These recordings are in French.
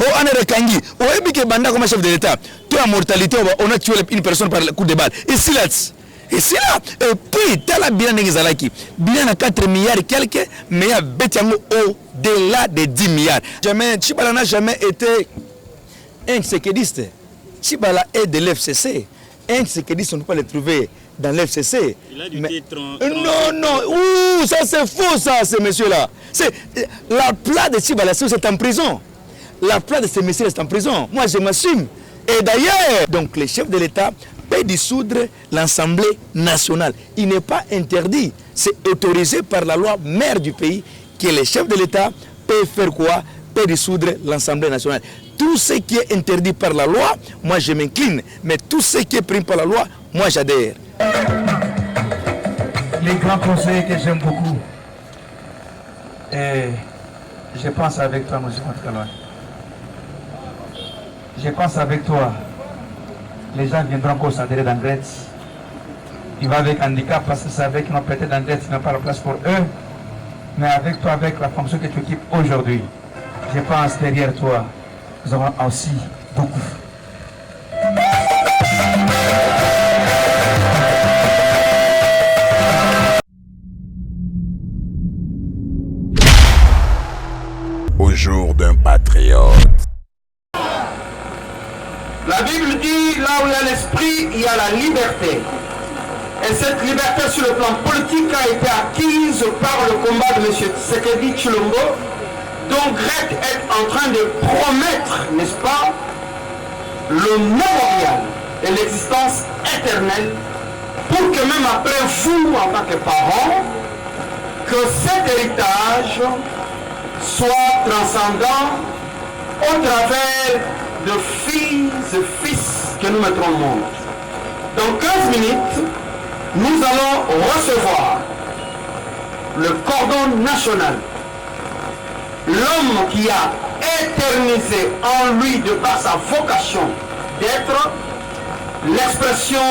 Oh, on a rekangi. Oh, et puis que Banda comme chef de l'État. Toi, la mortalité, on a tué une personne par le coup de balle. Et c'est là. Et c'est là. Et puis, tu as la bilan de Zalaki. Bilan à 4 milliards et quelques, mais il y a Betiango au-delà de 10 milliards. Jamais, Tchibala n'a jamais été un séquediste. Tchibala est de l'FCC. Un séquediste, on ne peut pas le trouver dans l'FCC. Il a du titre. Non. Ouh, ça c'est faux, ça, ces messieurs-là. La place de Tchibala, c'est en prison. La place de ces messieurs, c'est en prison. Moi, je m'assume. Et d'ailleurs, donc, les chefs de l'État peut dissoudre l'Assemblée nationale. Il n'est pas interdit. C'est autorisé par la loi mère du pays que les chefs de l'État peuvent faire quoi? Peut dissoudre l'Assemblée nationale. Tout ce qui est interdit par la loi, moi je m'incline. Mais tout ce qui est pris par la loi, moi j'adhère. Les grands conseillers que j'aime beaucoup, et je pense avec toi, M. Montcaloy. Je pense avec toi. Les gens viendront considérer dans Gretz. Ils vont avec handicap parce qu'ils savaient qu'ils n'ont peut-être dans Gretz, ils n'ont pas la place pour eux. Mais avec toi, avec la fonction que tu occupes aujourd'hui, je pense derrière toi, nous avons aussi beaucoup. Au jour d'un patriote. La Bible dit, là où il y a l'esprit, il y a la liberté. Et cette liberté sur le plan politique a été acquise par le combat de M. Tshisekedi Tshilombo, dont Grec est en train de promettre, n'est-ce pas, le mémorial et l'existence éternelle, pour que même après vous, en tant que parents, que cet héritage soit transcendant au travers de filles et fils que nous mettrons au monde. Dans 15 minutes, nous allons recevoir le cordon national, l'homme qui a éternisé en lui de par sa vocation d'être l'expression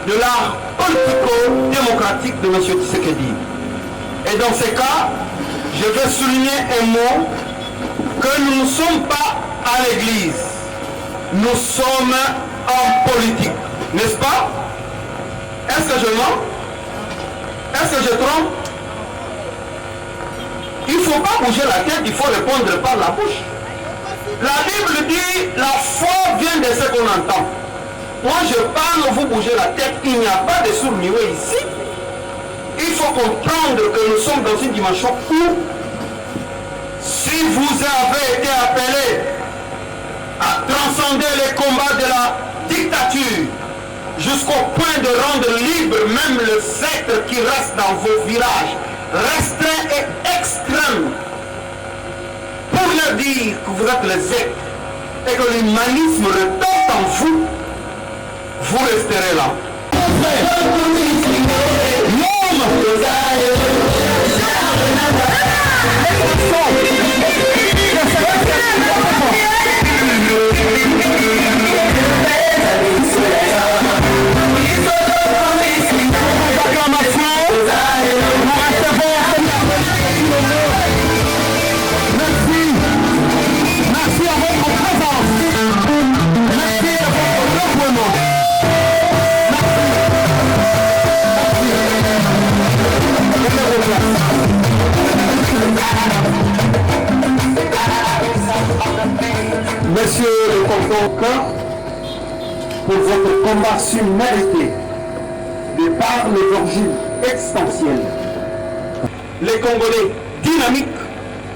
de l'art politico-démocratique de M. Tshisekedi. Et dans ces cas, je vais souligner un mot, que nous ne sommes pas à l'église, nous sommes en politique, n'est-ce pas? Est-ce que je mens? Est-ce que je trompe? Il ne faut pas bouger la tête, il faut répondre par la bouche. La Bible dit, la foi vient de ce qu'on entend. Moi je parle, vous bougez la tête, il n'y a pas de sourd-muet ici. Il faut comprendre que nous sommes dans une dimension où, si vous avez été appelé à transcender les combats de la dictature, jusqu'au point de rendre libre même le sceptre qui reste dans vos villages, restreint et extrême, pour leur dire que vous êtes les êtres et que l'humanisme retombe en vous, vous resterez là. Merci à votre présence. Merci à votre déploiement. Monsieur le Concours, pour votre combat mérité de par les origines extensionnelles. Les Congolais dynamiques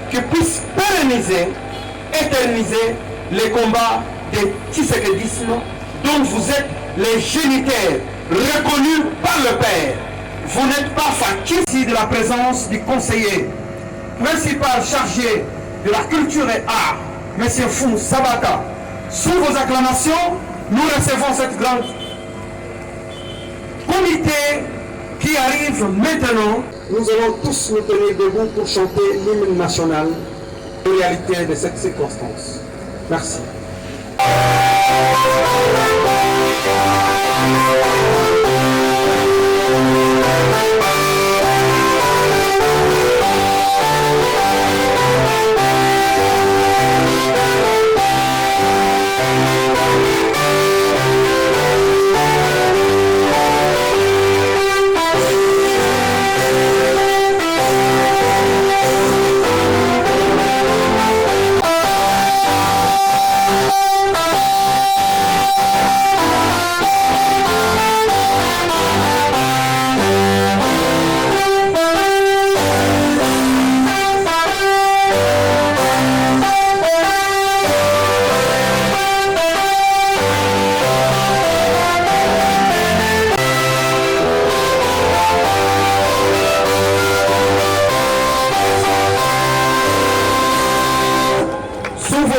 qui puissent pérenniser, éterniser les combats de Tshisekedisme dont vous êtes les géniteurs reconnus par le Père. Vous n'êtes pas fatigués de la présence du conseiller principal chargé de la culture et art, M. Fou Sabata. Sous vos acclamations, nous recevons cette grande comité qui arrive maintenant. Nous allons tous nous tenir debout pour chanter l'hymne national, la réalité de cette circonstance. Merci.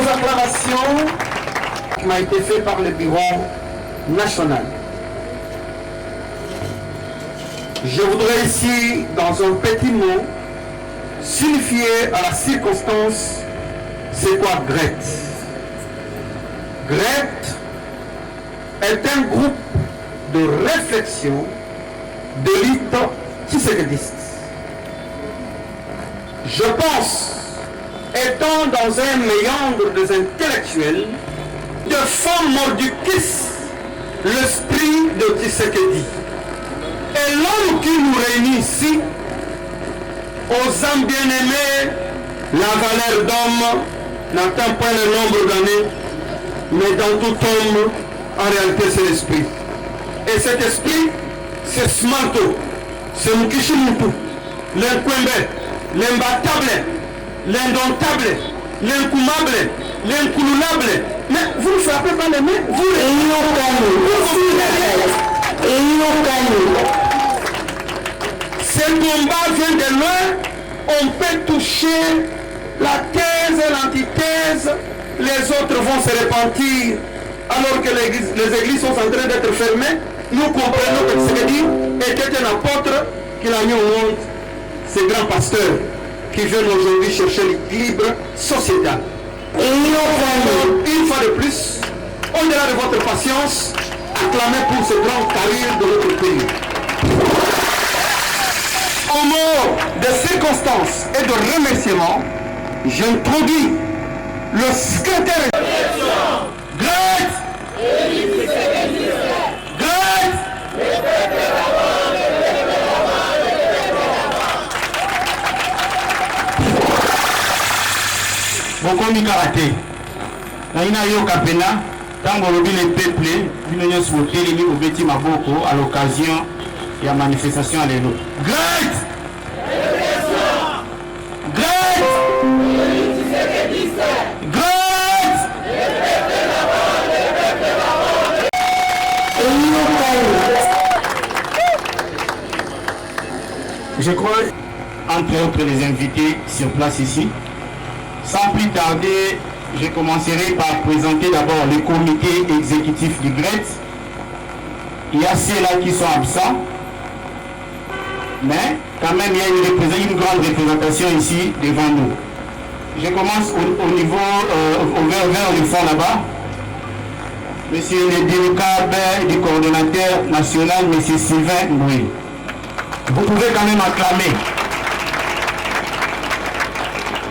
aux acclamations qui m'a été fait par le bureau national. Je voudrais ici, dans un petit mot, signifier à la circonstance c'est quoi GRET. GRET est un groupe de réflexion d'élite tshisekédiste. Je pense, étant dans un méandre des intellectuels, de femmes mordicus l'esprit de Tshisekedi. Et l'homme qui nous réunit ici, aux âmes bien-aimés, la valeur d'homme n'atteint pas le nombre d'années, mais dans tout homme, en réalité, c'est l'esprit. Et cet esprit, c'est Smanto, c'est Mukishimutu, l'incouembe, l'imbattable, l'indomptable, l'incoumable, l'incoulable. Mais vous ne frappez pas les mains, vous ce combat vient de loin, on peut toucher la thèse et l'antithèse, les autres vont se repentir alors que les églises sont en train d'être fermées. Nous comprenons que Tshisekedi était un apôtre qu'il a mis au monde, ces grands pasteurs qui viennent aujourd'hui chercher l'équilibre sociétal. Une fois de plus, au-delà de votre patience, acclamez pour ce grand carrière de notre pays. Au mot de circonstances et de remerciements, j'introduis le secrétaire GRET. Bokomi karaté. Naina yo kapena, tango lobi le peuple, bino souhaité les obeti maboko à l'occasion de la manifestation à l'élo. GRET. Je crois, entre autres les invités sur place ici, sans plus tarder, je commencerai par présenter d'abord le comité exécutif du GRET. Il y a ceux-là qui sont absents, mais quand même il y a une grande représentation ici devant nous. Je commence au niveau, vers le fond là-bas. Monsieur le délégat du coordonnateur national, Monsieur Sylvain Louis. Vous pouvez quand même acclamer.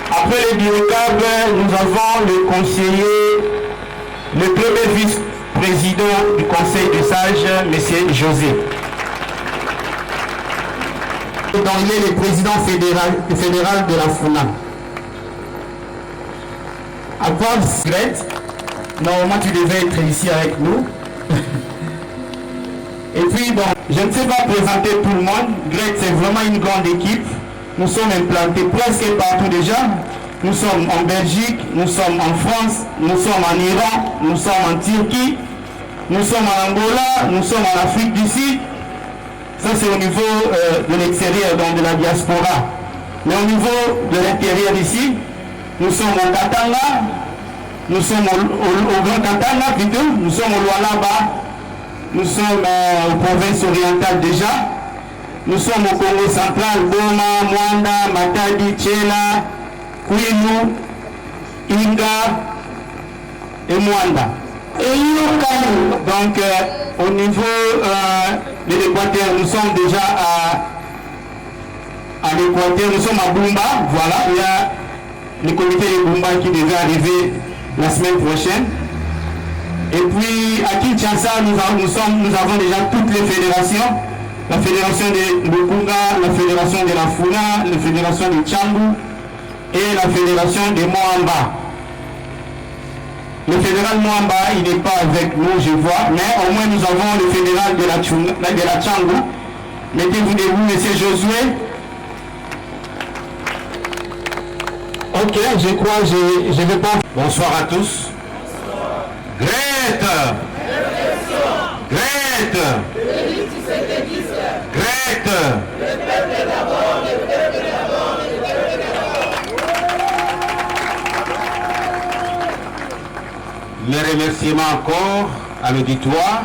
Après les délégués, nous avons le conseiller, le premier vice-président du conseil de sages, M. José. Donc il est le président fédéral de la FUNA. À part GRET, normalement tu devais être ici avec nous. Et puis bon, je ne sais pas présenter tout le monde. GRET, c'est vraiment une grande équipe. Nous sommes implantés presque partout déjà. Nous sommes en Belgique, nous sommes en France, nous sommes en Iran, nous sommes en Turquie, nous sommes en Angola, nous sommes en Afrique du Sud. Ça c'est au niveau de l'extérieur, donc de la diaspora. Mais au niveau de l'intérieur ici, nous sommes au Katanga, nous sommes au Grand Katanga plutôt, nous sommes au Lualaba, nous sommes aux provinces orientales déjà, nous sommes au Congo central, Goma, Mwanda, Matadi, Tchela, Kwilu, Inga et Mwanda. Donc au niveau de l'Équateur, nous sommes déjà à l'Équateur, nous sommes à Bumba, voilà, il y a le comité de Bumba qui devait arriver la semaine prochaine. Et puis à Kinshasa, nous avons déjà toutes les fédérations, la fédération de Lukunga, la fédération de la Funa, la fédération de Tchangu et la fédération de Moamba. Le fédéral Moamba, il n'est pas avec nous, je vois, mais au moins nous avons le fédéral de la Tchangu. Mettez-vous debout, monsieur Josué. Ok, je crois, je vais pas. Bonsoir à tous. GRET. GRET. GRET. Mes remerciements encore à l'auditoire,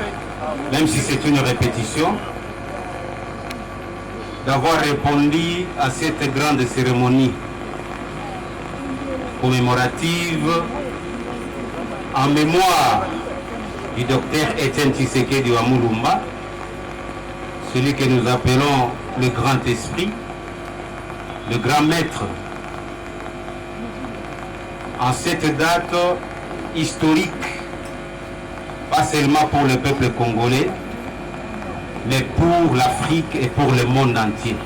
même si c'est une répétition, d'avoir répondu à cette grande cérémonie commémorative en mémoire du docteur Etienne Tshisekedi Wamulumba, celui que nous appelons le grand esprit, le grand maître. En cette date historique, pas seulement pour le peuple congolais, mais pour l'Afrique et pour le monde entier.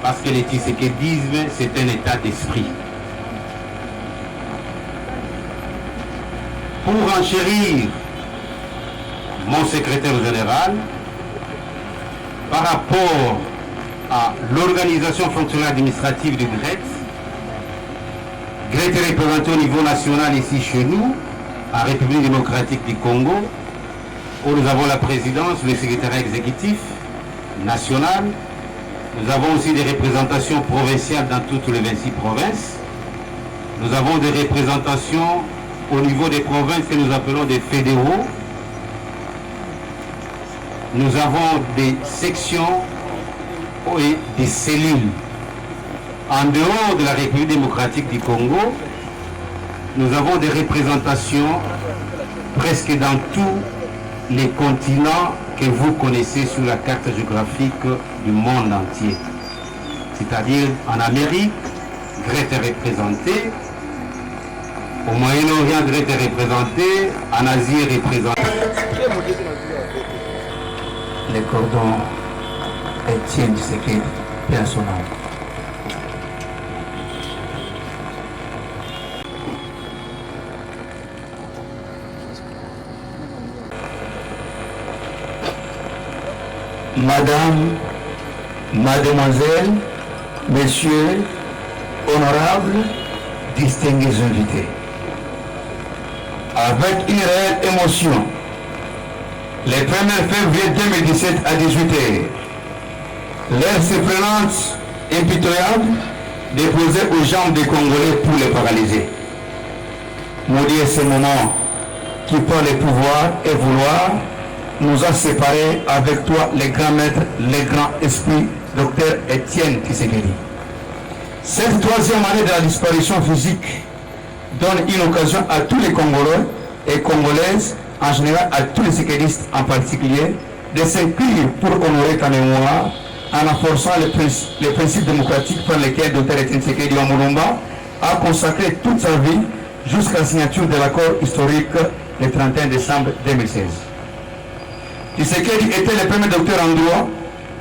Parce que le tshisekédisme, c'est un état d'esprit. Pour enchérir mon secrétaire général, par rapport à l'organisation fonctionnelle administrative du GRET est représenté au niveau national ici chez nous, en République démocratique du Congo, où nous avons la présidence, le secrétariat exécutif national. Nous avons aussi des représentations provinciales dans toutes les 26 provinces. Nous avons des représentations au niveau des provinces que nous appelons des fédéraux. Nous avons des sections et des cellules. En dehors de la République démocratique du Congo, nous avons des représentations presque dans tous les continents que vous connaissez sur la carte géographique du monde entier. C'est-à-dire en Amérique, GRET est représenté, au Moyen-Orient, GRET est représenté, en Asie est représenté. Les cordons Etienne Tshisekedi, personnel. Madame, Mademoiselle, Messieurs, honorables, distingués invités. Avec une réelle émotion, le 1er février 2017 à 18h, l'air surprenante, impitoyable, déposée aux jambes des Congolais pour les paralyser. Maudit ce moment qui, par le pouvoir et vouloir, nous a séparés avec toi, les grands maîtres, les grands esprits, Dr Etienne Tshisekedi. Cette troisième année de la disparition physique donne une occasion à tous les Congolais et Congolaises, en général à tous les séquedistes en particulier, de s'inscrire pour honorer ta mémoire en renforçant les principes démocratiques par lesquels Dr Etienne Tshisekedi Wamulumba a consacré toute sa vie jusqu'à la signature de l'accord historique le 31 décembre 2016. Tshisekedi était le premier docteur en droit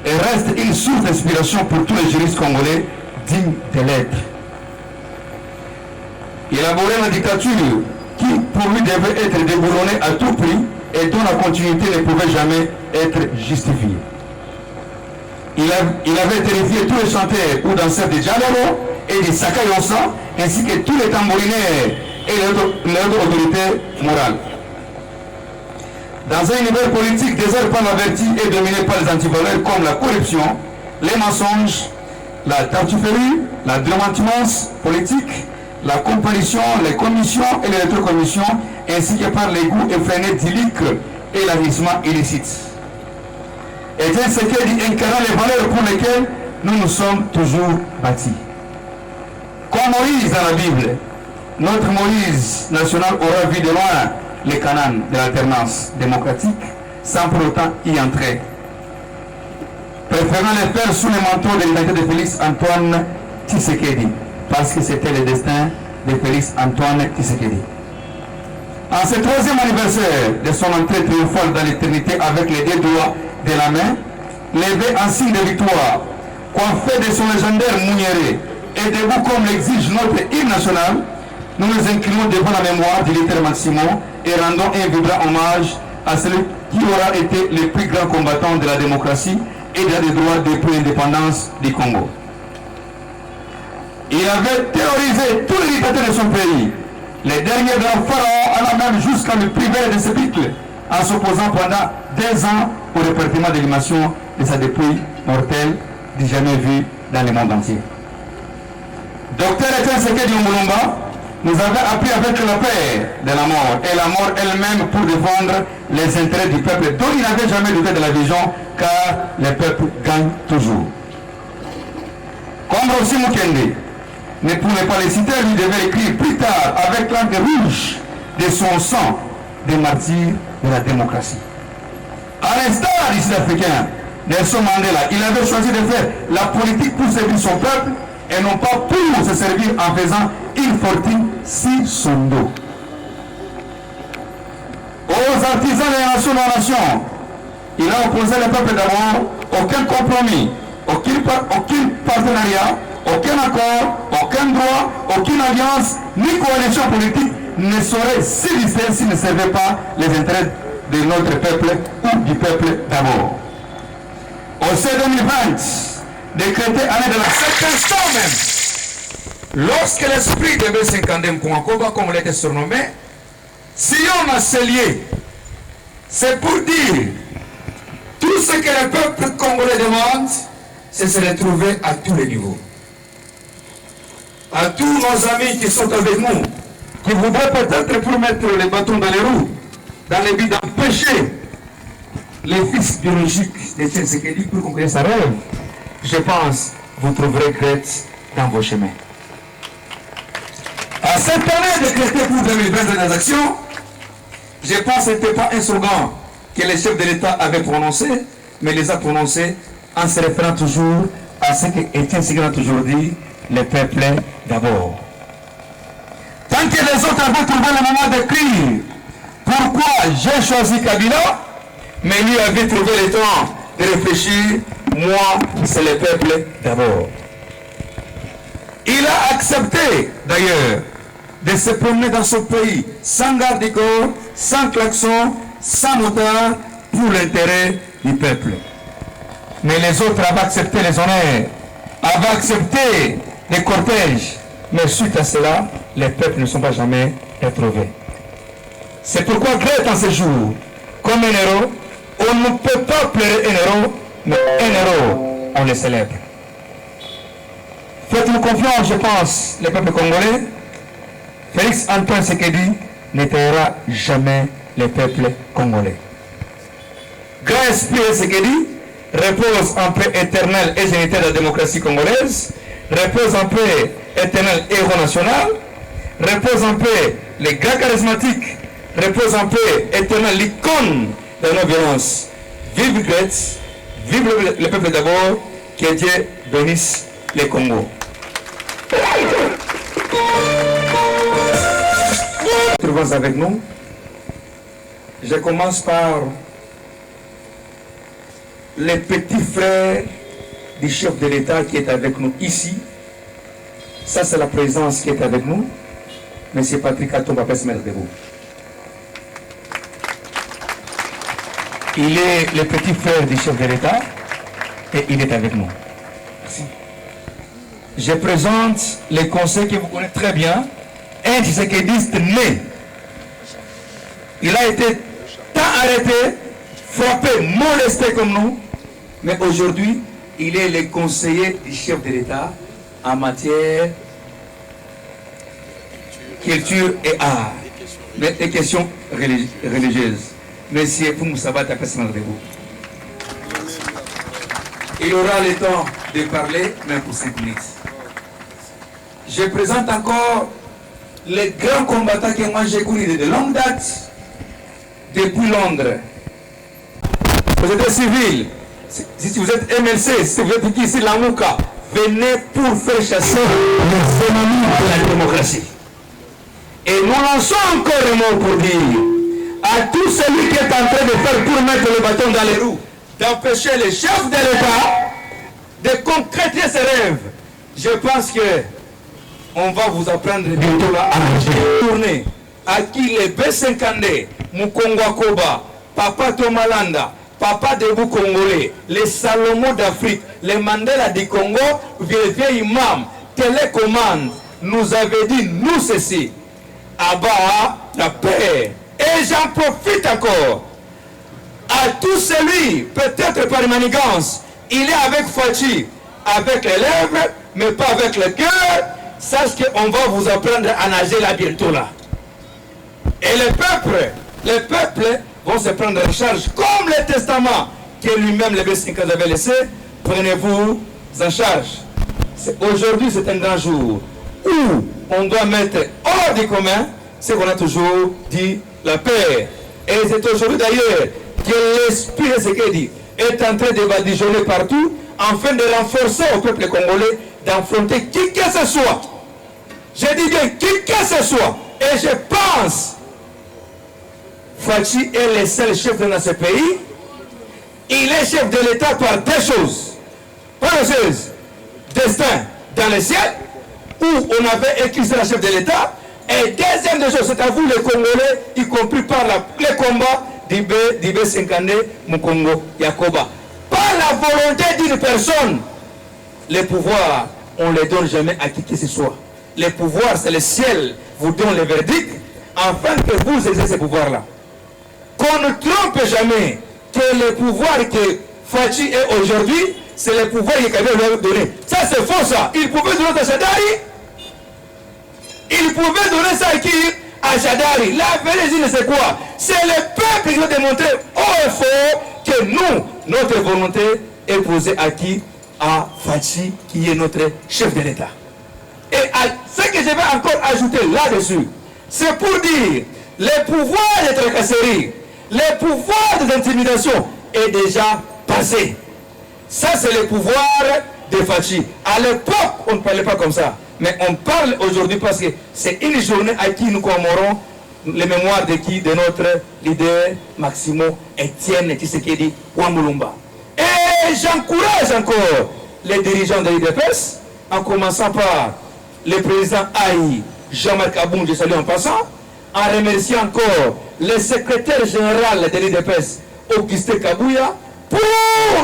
et reste une source d'inspiration pour tous les juristes congolais dignes de l'être. Il a élaboré une dictature qui, pour lui, devait être déboulonnée à tout prix et dont la continuité ne pouvait jamais être justifiée. Il avait terrifié tous les chanteurs ou danseurs de Djalero et de Sakayonsa, ainsi que tous les tambourinaires et les autres autorités morales. Dans un univers politique désert par l'averti et dominé par les antivaleurs comme la corruption, les mensonges, la tartufferie, la dramatise politique, la comparition, les commissions et les rétrocommissions, ainsi que par les goûts effrénés d'illicre et l'agissement illicite. Etienne Tshisekedi incarnant les valeurs pour lesquelles nous nous sommes toujours bâtis. Comme Moïse dans la Bible, notre Moïse national aura vu de loin les canons de l'alternance démocratique sans pour autant y entrer, préférant les faire sous le manteau de l'identité de Félix Antoine Tshisekedi, parce que c'était le destin de Félix Antoine Tshisekedi. En ce troisième anniversaire de son entrée triomphale dans l'éternité avec les deux doigts de la main, levé en signe de victoire, coiffé de son légendaire mouniéré et debout comme l'exige notre hymne national, nous nous inclinons devant la mémoire du littéraire Maximon et rendons un vibrant hommage à celui qui aura été le plus grand combattant de la démocratie et des droits depuis l'indépendance du Congo. Il avait terrorisé tous les dictateurs de son pays. Les derniers grands pharaons allant même jusqu'à le priver de ses bicles en s'opposant pendant 2 ans au répartiment de l'animation de sa dépouille mortelle du jamais vu dans le monde entier. Docteur Etienne Tshisekedi Wamulumba nous avons appris avec la paix de la mort et la mort elle-même pour défendre les intérêts du peuple dont il n'avait jamais douté de la vision, car le peuple gagne toujours. Comme Rossi Mukende, mais pour ne pas les citer, lui devait écrire plus tard avec l'encre rouge de son sang des martyrs de la démocratie. À l'instar du Sud-Africain, Nelson Mandela, il avait choisi de faire la politique pour servir son peuple et non pas pour se servir en faisant une fortune sur son dos. Aux artisans des nations, il a opposé le peuple d'abord, aucun compromis, aucun partenariat, aucun accord, aucun droit, aucune alliance, ni coalition politique ne saurait subsister s'il ne servait pas les intérêts de notre peuple ou du peuple d'abord. Au C 2020, décrété année de la... Cet instant même, lorsque l'esprit de B52 Mkwakoba, comme on l'était surnommé, si on a scellé, c'est pour dire tout ce que le peuple congolais demande, c'est se retrouver à tous les niveaux. À tous nos amis qui sont avec nous, qui voudraient peut-être pour mettre les bâtons dans les roues, dans le but d'empêcher les fils biologiques de Tshisekedi pour conclure sa rêve, je pense vous trouverez Grete dans vos chemins. À cette année décrétée pour 2020 des actions, je pense que ce n'était pas un slogan que les chefs de l'État avaient prononcé, mais les a prononcés en se référant toujours à ce que Étienne Tshisekedi a toujours dit, le peuple d'abord. Tant que les autres avaient trouvé le moment d'écrire pourquoi j'ai choisi Kabila, mais lui avait trouvé le temps de réfléchir, moi c'est le peuple d'abord. Il a accepté d'ailleurs de se promener dans son pays sans garde du corps, sans klaxon, sans motard, pour l'intérêt du peuple. Mais les autres avaient accepté les honneurs, avaient accepté les cortèges, mais suite à cela, les peuples ne sont pas jamais retrouvés. C'est pourquoi Grete en ce jour, comme un héros, on ne peut pas pleurer un héros, mais un héros, on le célèbre. Faites-nous confiance, je pense, le peuple congolais. Félix Antoine Tshisekedi n'éteignera jamais le peuple congolais. Grand esprit Tshisekedi repose en paix éternelle et génitale de la démocratie congolaise, repose en paix éternel héros national, repose en paix les gars charismatiques, repose en paix éternel l'icône de nos violences. Vive Grete, vive le peuple d'abord, que Dieu bénisse les Congo. Trouvons avec nous. Je commence par les petits frères du chef de l'État qui est avec nous ici. Ça, c'est la présence qui est avec nous. Monsieur Patrick Katumba peut se mettre debout. Il est le petit frère du chef de l'État et il est avec nous. Merci. Je présente les conseils que vous connaissez très bien. Un Tshisekidiste né. Il a été tant arrêté, frappé, molesté comme nous. Mais aujourd'hui, il est le conseiller du chef de l'État en matière culture et art, mais des questions religieuses. Monsieur Poumoussaba Tapesman Debout. Il aura le temps de parler, même pour 5 minutes. Je présente encore les grands combattants que moi j'ai connus de longue date, depuis Londres. Vous êtes civil, si vous êtes MLC, si vous êtes ici, la Mouka, venez pour faire chasser les ennemis de la démocratie. Et nous lançons encore un mot pour dire à tout celui qui est en train de faire pour mettre le bâton dans les roues, d'empêcher les chefs de l'État de concrétiser ses rêves. Je pense que on va vous apprendre bientôt là à tourner. À qui les B50, Mukongwa Koba, Papa Tomalanda, Papa Debout Congolais, les Salomon d'Afrique, les Mandela du Congo, vieux imam, télécommande, nous avait dit nous ceci. Abat la paix. Et j'en profite encore à tout celui, peut-être par manigance, il est avec Fachi, avec les lèvres, mais pas avec le cœur. sache qu'on va vous apprendre à nager là bientôt là. Et les peuples vont se prendre en charge comme le testament que lui-même le B50 avait laissé. Prenez-vous en charge. Aujourd'hui, c'est un grand jour où on doit mettre hors du commun ce qu'on a toujours dit, la paix. Et c'est aujourd'hui d'ailleurs que l'esprit de ce qu'il dit est en train de badigeonner partout afin de renforcer au peuple congolais d'affronter qui que ce soit. Je dis bien qui que ce soit. Et je pense Fachi est le seul chef dans ce pays. Il est chef de l'État par deux choses. Première chose, destin dans le ciel, où on avait écrit la chef de l'État. Et deuxième des choses, c'est à vous les Congolais, y compris par les combats d'Ibé Senkane, Mukongo, Yakoba. Par la volonté d'une personne, les pouvoirs, on ne les donne jamais à qui que ce soit. Les pouvoirs, c'est le ciel, vous donne le verdict, afin que vous exercez ces pouvoirs-là. Qu'on ne trompe jamais que le pouvoir que Fachi est aujourd'hui, c'est le pouvoir que Kabila lui a donné. Ça, c'est faux, ça. Il pouvait donner à Chadari. Il pouvait donner ça à qui? À Chadari. La vérité, c'est quoi? C'est le peuple qui va démontrer haut et fort que nous, notre volonté est posée à qui? À Fachi, qui est notre chef de l'État. Et ce que je vais encore ajouter là-dessus, c'est pour dire le pouvoir de tracasserie, le pouvoir des intimidations est déjà passé. Ça, c'est le pouvoir de Fachi. À l'époque, on ne parlait pas comme ça. Mais on parle aujourd'hui parce que c'est une journée à qui nous commémorons les mémoires de qui? De notre leader Maximo Etienne Tshisekedi Wambulumba. Et j'encourage encore les dirigeants de l'IDPS, en commençant par le président Aïe, Jean-Marc Aboum, je salue en passant, en remerciant encore le secrétaire général de l'IDPS, Augustin Kabouya, pour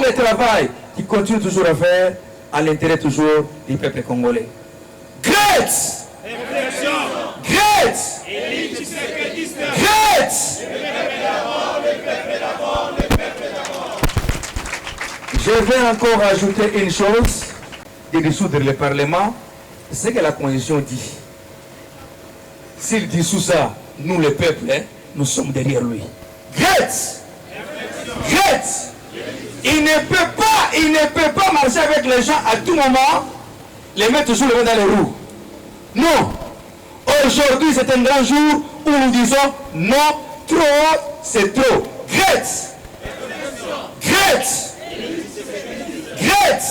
le travail qu'il continue toujours à faire à l'intérêt toujours du peuple congolais. Great! Great! Great! Je vais encore ajouter une chose, de dissoudre le Parlement, c'est que la Constitution dit. S'il dissout ça, nous les peuples, nous sommes derrière lui. Great! Great! Il ne peut pas marcher avec les gens à tout moment, les mettre toujours les mains dans les roues. Non. Aujourd'hui, c'est un grand jour où nous disons non, trop, c'est trop. Great! Great! Great!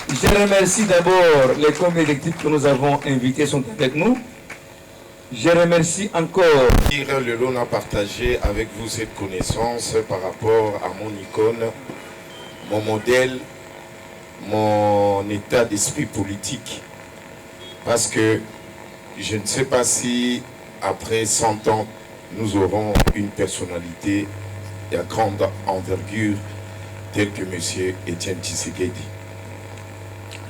Je remercie d'abord les comités d'équipe que nous avons invités sont avec nous. Je remercie encore. Le lot a partagé avec vous cette connaissance par rapport à mon icône, mon modèle, mon état d'esprit politique. Parce que je ne sais pas si après 100 ans, nous aurons une personnalité de grande envergure telle que M. Etienne Tshisekedi.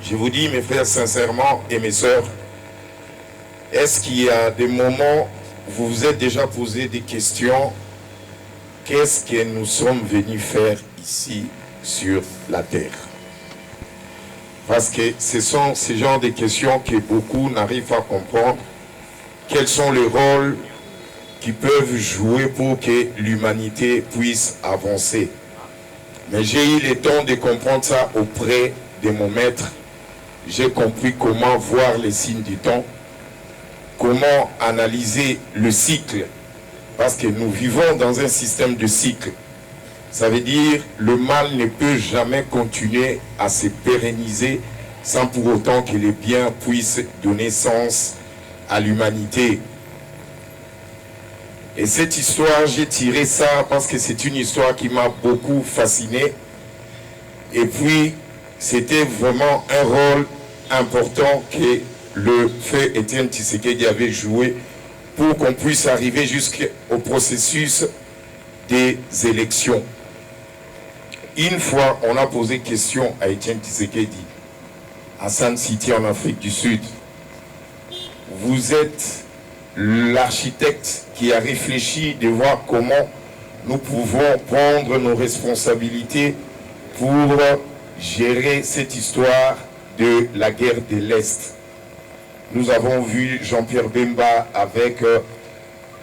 Je vous dis, mes frères, sincèrement, et mes sœurs, est-ce qu'il y a des moments où vous vous êtes déjà posé des questions? Qu'est-ce que nous sommes venus faire ici sur la terre? Parce que ce sont ces genres de questions que beaucoup n'arrivent pas à comprendre. Quels sont les rôles qui peuvent jouer pour que l'humanité puisse avancer? Mais j'ai eu le temps de comprendre ça auprès de mon maître. J'ai compris comment voir les signes du temps, comment analyser le cycle, parce que nous vivons dans un système de cycle. Ça veut dire le mal ne peut jamais continuer à se pérenniser sans pour autant que les biens puissent donner sens à l'humanité. Et cette histoire, j'ai tiré ça parce que c'est une histoire qui m'a beaucoup fasciné. Et puis, c'était vraiment un rôle important que le feu Etienne Tshisekedi avait joué pour qu'on puisse arriver jusqu'au processus des élections. Une fois, on a posé question à Etienne Tshisekedi, à Sun City en Afrique du Sud. Vous êtes l'architecte qui a réfléchi de voir comment nous pouvons prendre nos responsabilités pour gérer cette histoire de la guerre de l'Est. Nous avons vu Jean-Pierre Bemba avec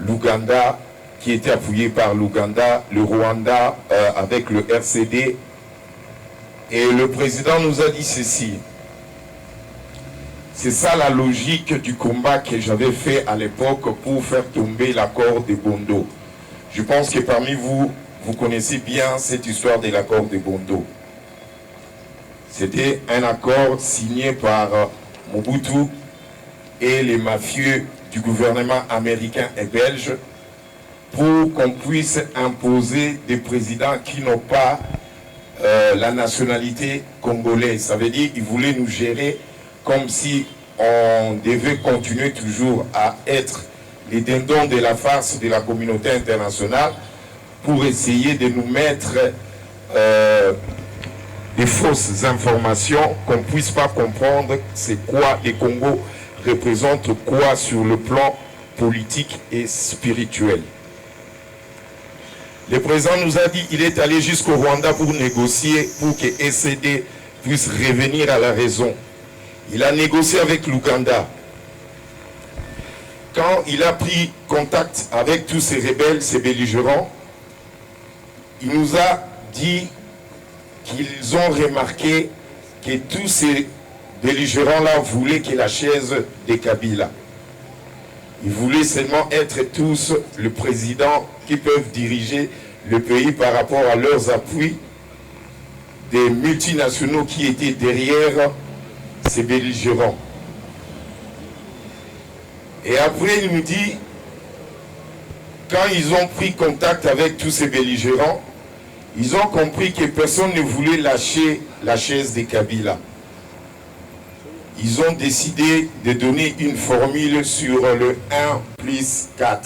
l'Ouganda, qui était appuyé par l'Ouganda, le Rwanda avec le RCD. Et le président nous a dit ceci. C'est ça la logique du combat que j'avais fait à l'époque pour faire tomber l'accord de Bondo. Je pense que parmi vous, vous connaissez bien cette histoire de l'accord de Bondo. C'était un accord signé par Mobutu et les mafieux du gouvernement américain et belge pour qu'on puisse imposer des présidents qui n'ont pas la nationalité congolaise. Ça veut dire qu'ils voulaient nous gérer comme si on devait continuer toujours à être les dindons de la farce de la communauté internationale pour essayer de nous mettre des fausses informations, qu'on ne puisse pas comprendre c'est quoi les Congo représente quoi sur le plan politique et spirituel. Le président nous a dit qu'il est allé jusqu'au Rwanda pour négocier, pour que SCD puisse revenir à la raison. Il a négocié avec l'Ouganda. Quand il a pris contact avec tous ces rebelles, ces belligérants, il nous a dit qu'ils ont remarqué que tous ces belligérants-là voulaient que la chaise de Kabila. Ils voulaient seulement être tous le président qui peuvent diriger le pays par rapport à leurs appuis des multinationaux qui étaient derrière ces belligérants. Et après, il nous dit, quand ils ont pris contact avec tous ces belligérants, ils ont compris que personne ne voulait lâcher la chaise de Kabila. Ils ont décidé de donner une formule sur le 1+4.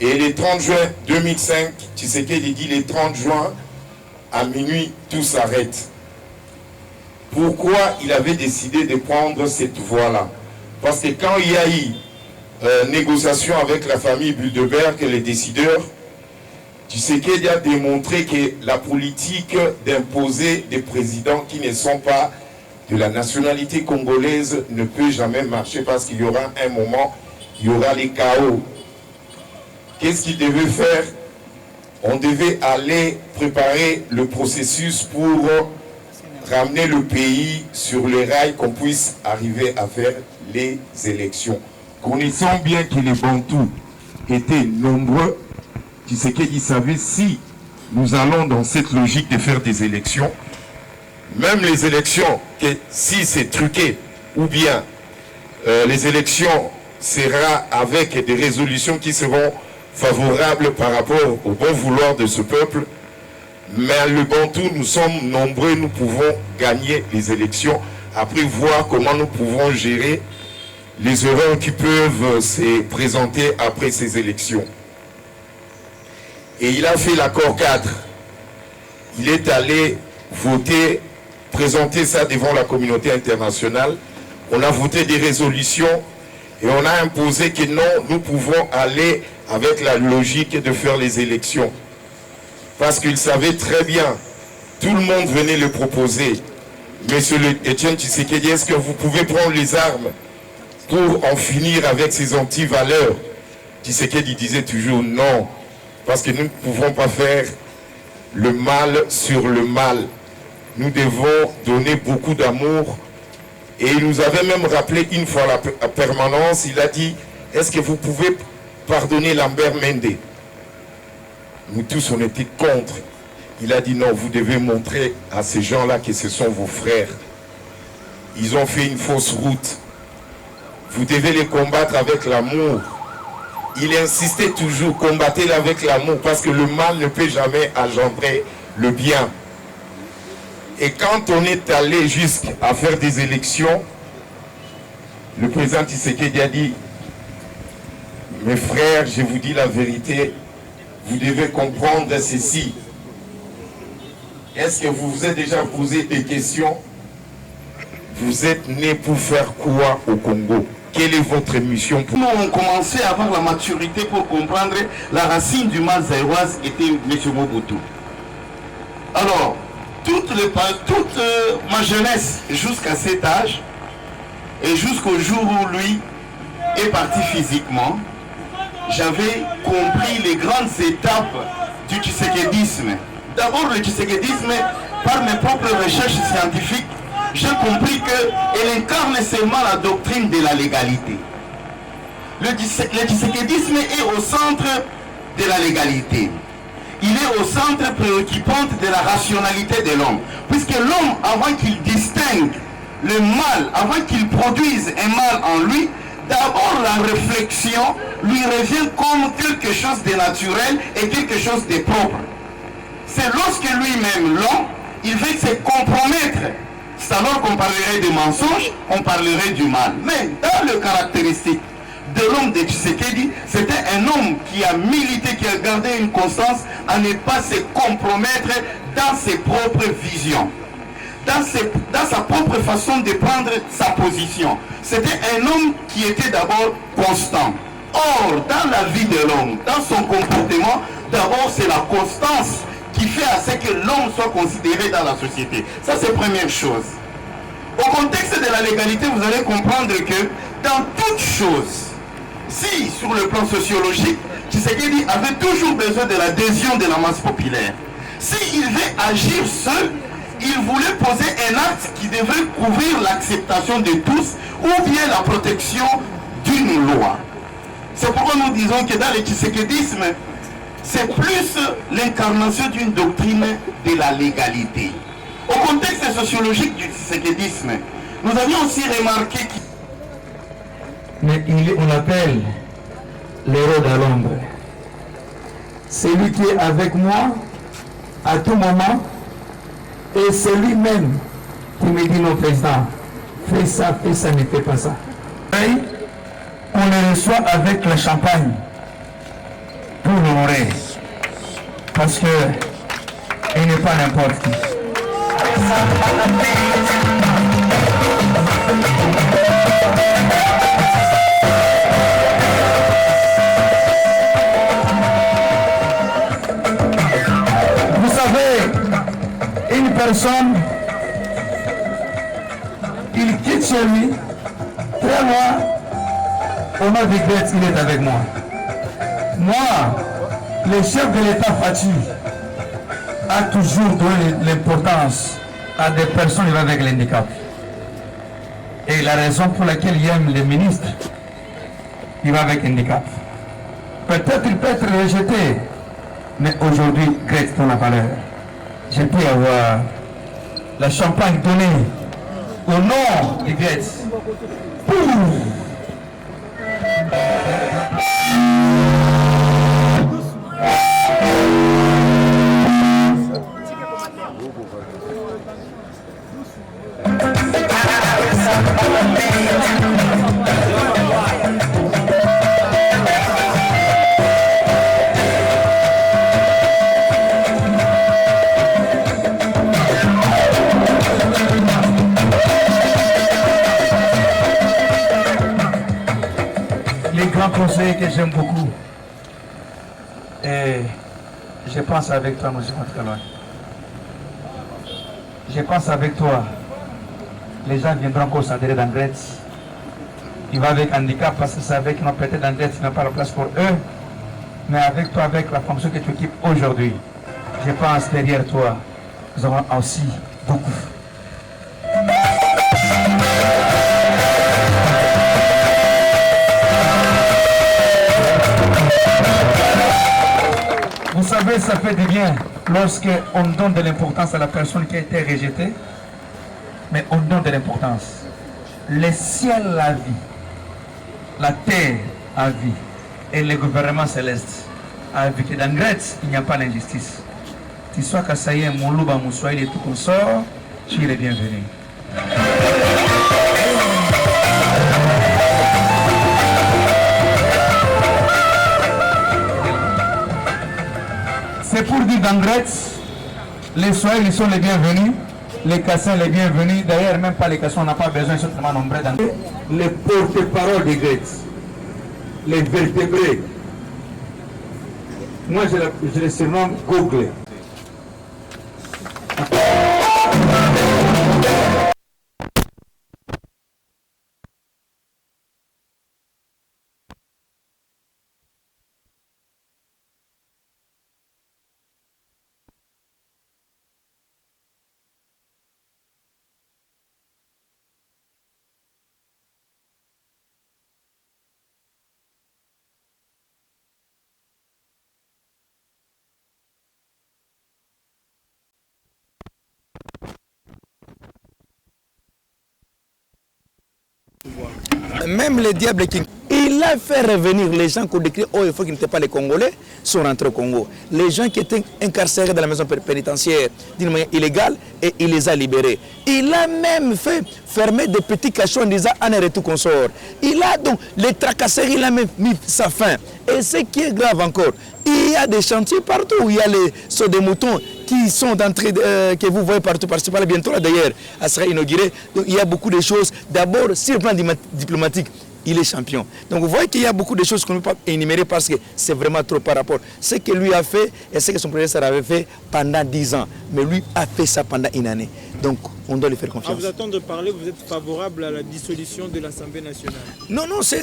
Et le 30 juin 2005, Tshisekedi dit le 30 juin, à minuit, tout s'arrête. Pourquoi il avait décidé de prendre cette voie-là? Parce que quand il y a eu négociation avec la famille Bilderberg et les décideurs, Tshisekedi a démontré que la politique d'imposer des présidents qui ne sont pas de la nationalité congolaise ne peut jamais marcher parce qu'il y aura un moment, il y aura les chaos. Qu'est-ce qu'il devait faire? On devait aller préparer le processus pour ramener le pays sur les rails, qu'on puisse arriver à faire les élections. Connaissant bien que les Bantous étaient nombreux, Tshisekedi savait si nous allons dans cette logique de faire des élections, même les élections, que si c'est truqué, ou bien les élections seront avec des résolutions qui seront favorables par rapport au bon vouloir de ce peuple, mais le Bantou, nous sommes nombreux, nous pouvons gagner les élections, après voir comment nous pouvons gérer les erreurs qui peuvent se présenter après ces élections. Et il a fait l'accord 4. Il est allé voter, présenter ça devant la communauté internationale. On a voté des résolutions et on a imposé que non, nous pouvons aller avec la logique de faire les élections. Parce qu'il savait très bien, tout le monde venait le proposer. Monsieur Etienne Tshisekedi, est-ce que vous pouvez prendre les armes pour en finir avec ces anti-valeurs? Tshisekedi disait toujours non, parce que nous ne pouvons pas faire le mal sur le mal. Nous devons donner beaucoup d'amour. Et il nous avait même rappelé une fois la permanence, il a dit, est-ce que vous pouvez pardonner Lambert Mende? Nous tous, on était contre. Il a dit non, vous devez montrer à ces gens-là que ce sont vos frères. Ils ont fait une fausse route. Vous devez les combattre avec l'amour. Il insistait toujours, combattez-les avec l'amour, parce que le mal ne peut jamais engendrer le bien. Et quand on est allé jusqu'à faire des élections, le président Tshisekedi a dit, mes frères, je vous dis la vérité, vous devez comprendre ceci. Est-ce que vous vous êtes déjà posé des questions? Vous êtes né pour faire quoi au Congo? Quelle est votre mission pour... Nous avons commencé à avoir la maturité pour comprendre la racine du mal zaïroise était M. Mobutu. Alors, toute toute ma jeunesse jusqu'à cet âge et jusqu'au jour où lui est parti physiquement, j'avais compris les grandes étapes du tshisekédisme. D'abord, le tshisekédisme, par mes propres recherches scientifiques, j'ai compris qu'elle incarne seulement la doctrine de la légalité. Le tshisekédisme est au centre de la légalité. Il est au centre préoccupant de la rationalité de l'homme. Puisque l'homme, avant qu'il distingue le mal, avant qu'il produise un mal en lui, d'abord la réflexion lui revient comme quelque chose de naturel et quelque chose de propre. C'est lorsque lui-même, l'homme, il veut se compromettre. C'est alors qu'on parlerait de mensonge, on parlerait du mal. Mais dans le caractéristique de l'homme de Tshisekedi, c'était un homme qui a milité, qui a gardé une constance à ne pas se compromettre dans ses propres visions, dans sa propre façon de prendre sa position. C'était un homme qui était d'abord constant. Or, dans la vie de l'homme, dans son comportement, d'abord c'est la constance qui fait à ce que l'homme soit considéré dans la société. Ça, c'est la première chose. Au contexte de la légalité, vous allez comprendre que dans toute chose, si sur le plan sociologique, Tshisekedi avait toujours besoin de l'adhésion de la masse populaire. S'il veut agir seul, il voulait poser un acte qui devait couvrir l'acceptation de tous ou bien la protection d'une loi. C'est pourquoi nous disons que dans le tshisekédisme, c'est plus l'incarnation d'une doctrine de la légalité. Au contexte sociologique du tshisekédisme, nous avions aussi remarqué qu'il... Mais on l'appelle l'héros de l'ombre. C'est lui qui est avec moi à tout moment et c'est lui-même qui me dit non président, fais ça, ne fais pas ça. Et on le reçoit avec le champagne pour l'honorer parce que il n'est pas n'importe qui. Vous savez, une personne, il quitte chez lui, très loin, au nom de Grets, il est avec moi. Moi, le chef de l'État Fatou a toujours donné l'importance à des personnes avec l'handicap. Et la raison pour laquelle il aime les ministres, il va avec handicap. Peut-être il peut être rejeté, mais aujourd'hui, Grets donne la valeur. Je peux avoir la champagne donnée au nom de Grets. Les grands conseillers que j'aime beaucoup, et je pense avec toi, monsieur Matrelon. Je pense avec toi, les gens viendront considérer dans Grets. Il va avec handicap parce que c'est avec qu'ils n'ont peut-être dans Grets, il n'y a pas la place pour eux. Mais avec toi, avec la fonction que tu occupes aujourd'hui, je pense derrière toi, nous avons aussi beaucoup. Vous savez, ça fait du bien lorsqu'on donne de l'importance à la personne qui a été rejetée, mais on donne de l'importance. Le ciel a vie, la terre a vie, et le gouvernement céleste a vu que dans Grets, il n'y a pas d'injustice. Tu sois Kassaye, Moulouba, Moussouaïl et tout consort, tu es le bienvenu. C'est pour dire dans Grets, les Swahili sont les bienvenus, les Kassans les bienvenus. D'ailleurs, même pas les Kassans, on n'a pas besoin, ils sont tellement nombreux dans Grets. Les porte-paroles de Grets, les vertébrés. Moi, je les surnomme Google. Même le diable qui... Il a fait revenir les gens qu'on décrit, oh, il faut qu'ils n'étaient pas les Congolais, sont rentrés au Congo. Les gens qui étaient incarcérés dans la maison pénitentiaire d'une manière illégale, et il les a libérés. Il a même fait fermer des petits cachots en disant, en est tout qu'on sort. Il a donc, les tracasseries, il a même mis sa fin. Et ce qui est grave encore, il y a des chantiers partout. Il y a les sauts des moutons qui sont en train de, que vous voyez partout, parce que bientôt là d'ailleurs, elle sera inaugurée. Donc il y a beaucoup de choses. D'abord, sur le plan diplomatique, il est champion. Donc vous voyez qu'il y a beaucoup de choses qu'on ne peut pas énumérer parce que c'est vraiment trop par rapport à ce que lui a fait et ce que son prédécesseur avait fait pendant 10 ans. Mais lui a fait ça pendant une année. Donc on doit lui faire confiance. À vous attendre de parler, vous êtes favorable à la dissolution de l'Assemblée nationale? Non, non, c'est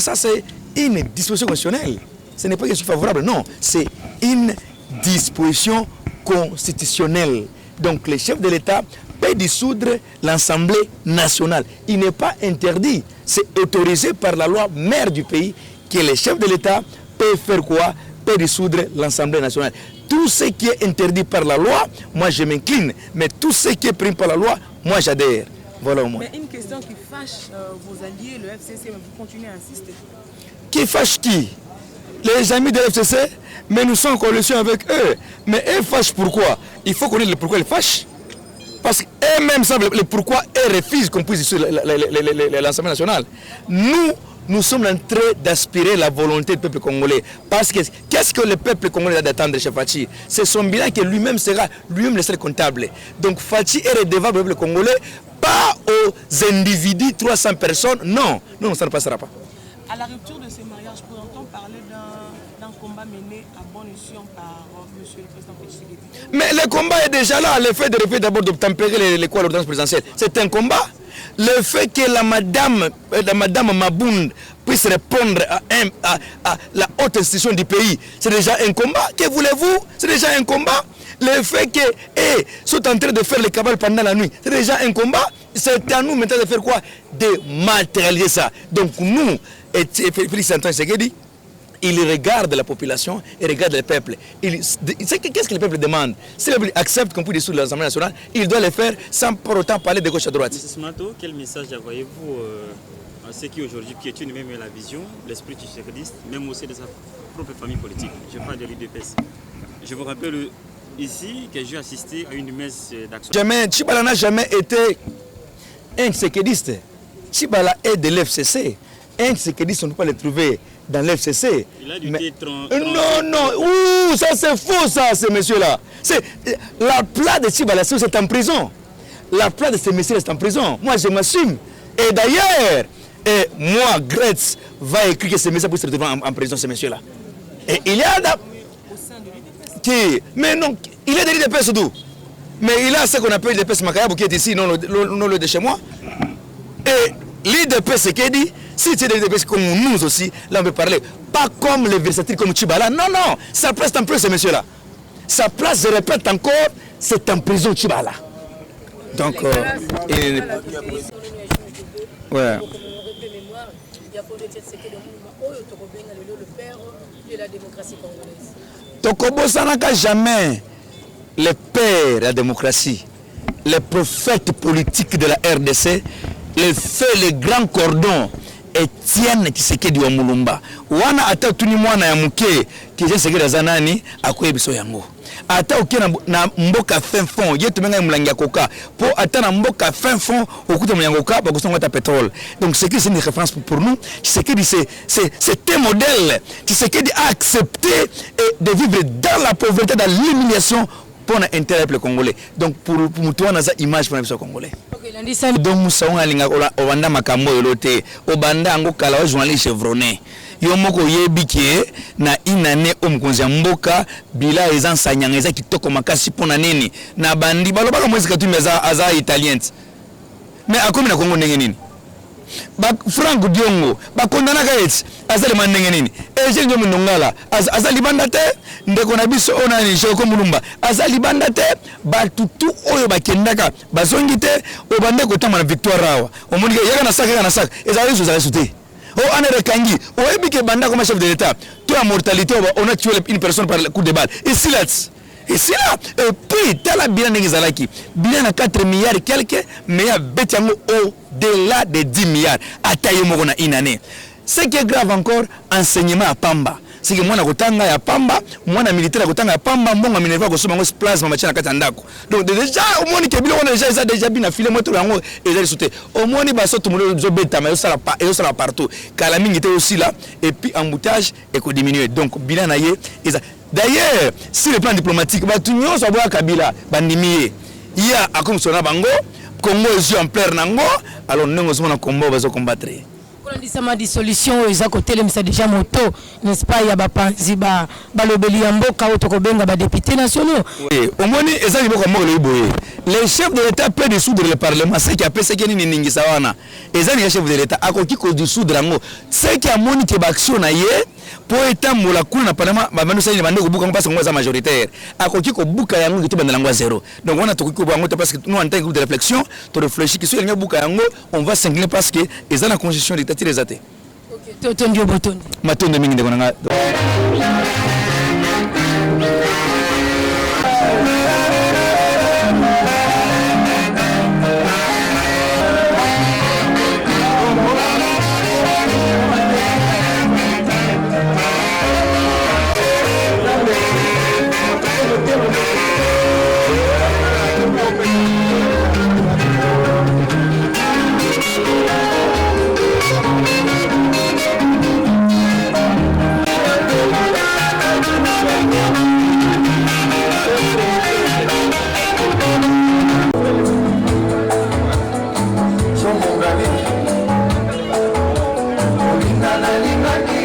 une disposition constitutionnelle. Ce n'est pas que je suis favorable, non. C'est une disposition constitutionnelle. Donc les chefs de l'État peut dissoudre l'Assemblée nationale. Il n'est pas interdit. C'est autorisé par la loi mère du pays que les chefs de l'État peuvent faire quoi? Peut dissoudre l'Assemblée nationale. Tout ce qui est interdit par la loi, moi je m'incline. Mais tout ce qui est pris par la loi, moi j'adhère. Voilà au moins. Mais une question qui fâche vos alliés, le FCC, mais vous continuez à insister. Qui fâche qui? Les amis de l'FCC, mais nous sommes en coalition avec eux. Mais eux fâchent pourquoi? Il faut connaître le pourquoi ils fâchent. Parce qu'eux-mêmes savent le pourquoi eux refusent qu'on puisse dissoudre l'Assemblée nationale. Nous sommes en train d'aspirer la volonté du peuple congolais. Parce que qu'est-ce que le peuple congolais a d'attendre chez Fachi? C'est son bilan que lui-même sera lui-même le seul comptable. Donc Fachi est redevable au peuple congolais, pas aux individus, 300 personnes. Non, non, ça ne passera pas. À la rupture de ces mariages, peut-on parler d'un combat mené à bon escient par M. le Président Tshisekedi? Mais le combat est déjà là. Le fait de refaire d'abord d'obtempérer l'ordonnance présidentielle, c'est un combat. Le fait que la madame Mabound puisse répondre à la haute institution du pays, c'est déjà un combat. Que voulez-vous? C'est déjà un combat. Le fait qu'ils sont en train de faire les cabales pendant la nuit, c'est déjà un combat. C'est à nous maintenant de faire quoi? De matérialiser ça. Donc nous, et Félix Antoine Tshisekedi, il regarde la population et regarde le peuple. Qu'est-ce que le peuple demande? Si le peuple accepte qu'on puisse dissoudre l'Assemblée nationale, il doit le faire sans pour autant parler de gauche à droite. M. Smato, quel message envoyez-vous à ceux qui aujourd'hui piétinent même la vision, l'esprit tshisekadiste, même aussi de sa propre famille politique? Je parle de l'UDPS. Je vous rappelle ici que j'ai assisté à une messe d'action. Tshibala n'a jamais été un tshisekadiste. Tshibala est de l'FCC. Un tshisekadiste, on ne peut pas le trouver dans l'FCC. Il a dû être non, non, ouh, ça c'est faux ça, ces messieurs-là. La place de Tshibala, c'est en prison. La place de ces messieurs est en prison. Moi, je m'assume. Et d'ailleurs, moi, Gretz, va écrire que ces messieurs puissent se retrouver en prison, ces messieurs-là. Et il y a... Qui? Mais non, il est de l'UDPS d'où? Mais il a ce qu'on appelle l'UDPS Makayabou qui est ici, non le de chez moi. Et l'UDPS, c'est qui dit? Si tu es des comme nous aussi, là on peut parler. Pas comme les versatiles comme Tshibala. Non, non, sa place est en prison, ces messieurs-là. Sa place, je répète encore, c'est en prison Tshibala. Donc, ouais. Tokobo Sanaka jamais le père de la démocratie, le prophète politique de la RDC, le fait le grand cordon Etienne Tshisekedi wa Mulumba. Wana ata tuni mwana ya muke kije sekeda zanani akoye biso yango. Ata okena na mboka fin fond yetu menga mulangia koka po ata na mboka fin fond okuta mulangia koka ba kosonga ta pétrole. Donc c'est une référence pour nous. Tshisekedi c'est un modèle. Tshisekedi a accepté de vivre dans la pauvreté, dans l'humiliation pour l'intérêt du Congolais. Donc pour toi, on a une image pour les Congolais. Donc nous avons un Obanda Makambo Elote, Obanda Angokala, journaliste chevronné. Yomoko Yebike, na inane omkonzi mboka, bila ezan sanyang eza kitoko makasi pona nini. Na bandi, balo balo mwezi katumi aza italien. Mais à combien de Congo nini? Franck Diongo, bakondana kaeti, azali mandenge nini? Eje nyo munongala, azali bandate, ndeko na biso onani Shoko Mulumba, azali bandate, batutu oyo bakendaka, bazongi te, obande kotama na victoire rawa. Omonike yaka na saka, ezali zo zali soute. O anere kangi, o ebike banda comme chef de l'État, toi la mortalité, on a tué une personne par le coup de balle. Et si là, Et c'est là. Et puis, tu as la bilan de bilan à 4 milliards et quelques, mais il y a au-delà de 10 milliards. À taille morona une année. Ce qui est grave encore, enseignement à Pamba. C'est que moi, je à Pamba, moi, je militaire à Pamba, moi, je minerva ko bango place ma chana katandako. Donc déjà au moins que bilo on déjà bien filé moi tout yango et les sauter. Au moins ni baso tout monde zo beta mais ça la partout. Car la mine était aussi là et puis embouteillage et ko diminuer. Donc bilan naie d'ailleurs, si le plan diplomatique ba tout nyo so boa Kabila bandimier. Il y a comme sona bango Congo est en plein nango alors nous on na combat va se combattre. Ma dissolution aux côté le c'est déjà moto n'est-ce pas il y a bapanzi ba balobeli mboka otokobenga ba députés nationaux. Oui, au moins ezali boko mo le boye. Les chefs de l'état peuvent dissoudre le parlement, c'est qui appelle ce qui ni ningi sawana. Ezali les chefs de l'état akoki ko dissoudre ngo. C'est qui a moni ke action na ye pour etambola kuna na parlement ba manu sali bande ko buka parce que ngo za majoritaire. Akoki ko buka yango ki banda ngwa zéro. Donc on a to ko bango parce que nous en tant que groupe de réflexion, to réfléchir que sur yango buka yango, on va s'incliner parce que ezali la constitution de l'état les athées. Ok, tondi obotondi. Matonde mingi de konanga. Linga